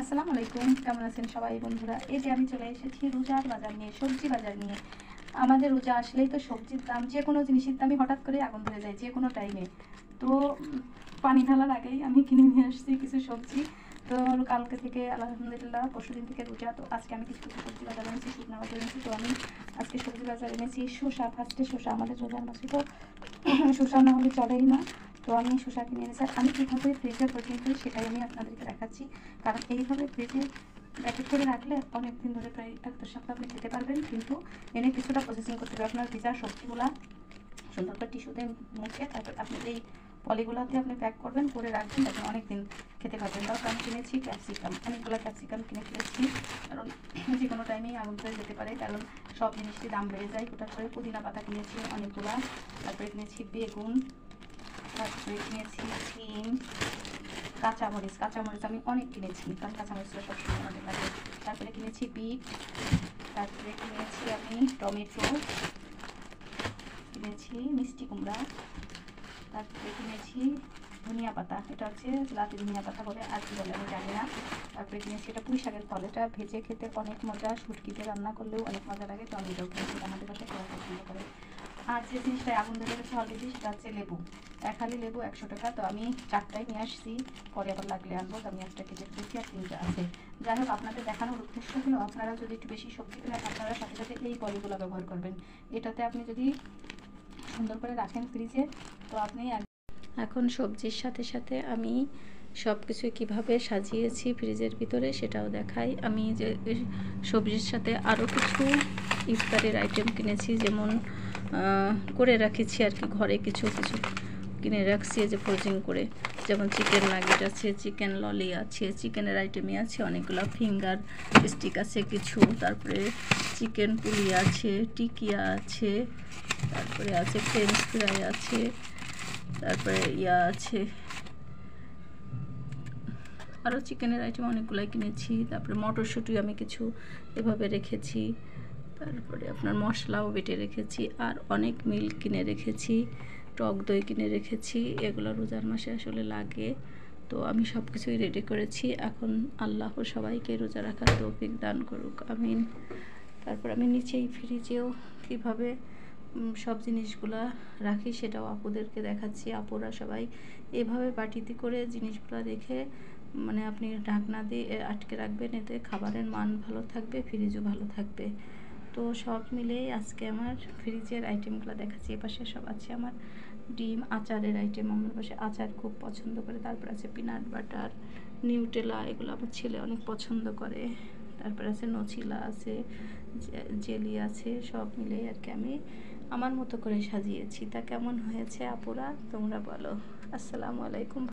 আসসালামু আলাইকুম, কেমন আছেন সবাই বন্ধুরা? এই যে আমি চলে এসেছি রোজার বাজার নিয়ে, সবজি বাজার নিয়ে। আমাদের রোজা আসলেই তো সবজির দাম, যে কোনো জিনিসের দামই হঠাৎ করে আগুন ধরে যায় যে কোনো টাইমে। তো পানি ঢালার আগেই আমি কিনে নিয়ে আসছি কিছু সবজি। তো কালকে থেকে আলহামদুলিল্লাহ, পরশুদিন থেকে রোজা, তো আজকে আমি কিছু কিছু সবজি বাজার এনেছি, শুকনো বাজার এনেছি। তো আমি আজকে সবজি বাজার এনেছি শসা। ফার্স্টে শসা, আমাদের রোজার মাসে তো শসা না হলে চলেই না। তো আমি শসা কিনে এনেছি। আর আমি কীভাবে ফ্রিজে প্রোটিন করি সেটাই আমি আপনাদেরকে দেখাচ্ছি। কারণ এইভাবে ফ্রিজে প্যাকেট করে রাখলে অনেক দিন ধরে, প্রায় 1 সপ্তাহ আপনি খেতে পারবেন। কিন্তু এনে কিছুটা প্রসেসিং করতে হবে আপনার ভিজা সবজিগুলা সুন্দর করে টিস্যুতে মুখে, তারপর আপনি এই পলিগুলোতে আপনি প্যাক করবেন, করে রাখবেন, তখন অনেক দিন খেতে পারবেন। তারপর আমি কিনেছি ক্যাপসিকাম, অনেকগুলো ক্যাপসিকাম কিনে ফেলেছি, কারণ যে কোনো টাইমেই আগুন ধরে যেতে পারে, কারণ সব জিনিসের দাম বেড়ে যায়। হঠাৎ করে পুদিনা পাতা কিনেছি অনেকগুলা, তারপরে কিনেছি বেগুন, তারপরে কিনেছি সিম, কাঁচামরিচ আমি অনেক কিনেছি, কারণ কাঁচামরিচটা সবসময় আমাদের লাগে। তারপরে কিনেছি বিট, তারপরে কিনেছি আমি টমেটো, কিনেছি মিষ্টি কুমড়া, তারপরে কিনেছি ধনিয়া পাতা, এটা হচ্ছে লাতি ধনিয়া পাতা বলে, আর কি বলে আমি জানি না। তারপরে কিনেছি এটা পুঁই শাকের ফল, এটা ভেজে খেতে অনেক মজা, শুটকিতে রান্না করলেও অনেক মজা লাগে। তো আমি এটাও কিনেছি, আমাদের বাসায় সবাই পছন্দ করে। আর যে জিনিসটা আগুন ধরে গেছে অলরেডি, সেটা হচ্ছে লেবু। খালি লেবু 100 টাকা। তো আমি 4টাই নিয়ে আসছি, পরে আবার লাগলে আনবো। তো আমি 1টা কেটে ফেলেছি, আর 3টা আছে। যাই হোক, আপনাদের দেখানোর উদ্দেশ্য হলো আপনারা যদি একটু বেশি সবজি কিনেন, আপনারা সাথে সাথে এই পলিগুলো ব্যবহার করবেন। এটাতে আপনি যদি সুন্দর করে রাখেন ফ্রিজে, তো আপনি এখন সবজির সাথে সাথে আমি সব কিছু কীভাবে সাজিয়েছি ফ্রিজের ভিতরে সেটাও দেখাই। আমি যে সবজির সাথে আরও কিছু ইফতারের আইটেম কিনেছি, যেমন করে রাখেছি আর কি, ঘরে কিছু কিছু কিনে রাখছি যে ফ্রোজিং করে, যেমন চিকেন নাগেট আছে, চিকেন ললি আছে, চিকেনের আইটেমই আছে অনেকগুলো, ফিঙ্গার স্টিক আছে কিছু, তারপরে চিকেন পুলি আছে, টিকিয়া আছে, তারপরে আছে ফ্রেঞ্চ ফ্রাই আছে, তারপরে আছে আরও চিকেনের আইটেম অনেকগুলাই কিনেছি। তারপরে মটরশুঁটি আমি কিছু এভাবে রেখেছি, তারপরে আপনার মশলাও বেটে রেখেছি, আর অনেক মিল্ক কিনে রেখেছি, টক দই কিনে রেখেছি। এগুলো রোজার মাসে আসলে লাগে। তো আমি সব কিছুই রেডি করেছি। এখন আল্লাহ সবাইকে রোজা রাখার তৌফিক দান করুক, আমিন। তারপর আমি নিচেই ফ্রিজেও কীভাবে সব জিনিসগুলা রাখি সেটাও আপুদেরকে দেখাচ্ছি। আপুরা সবাই এভাবে বাটিতে করে জিনিসগুলো রেখে, মানে আপনি ঢাকনা দিয়ে আটকে রাখবেন, এতে খাবারের মান ভালো থাকবে, ফ্রিজও ভালো থাকবে। তো সব মিলেই আজকে আমার ফ্রিজের আইটেমগুলো দেখাচ্ছি। এপাশে সব আছে আমার ডিম, আচারের আইটেম, আমার পাশে আচার খুব পছন্দ করে। তারপর আছে পিনাট বাটার, নিউটেলা, এগুলো আমার ছেলে অনেক পছন্দ করে। তারপর আছে নচিলা আছে, জেলি আছে, সব মিলেই আর কি আমি আমার মতো করে সাজিয়েছি। তা কেমন হয়েছে আপুরা, তোমরা বলো। আসসালামু আলাইকুম।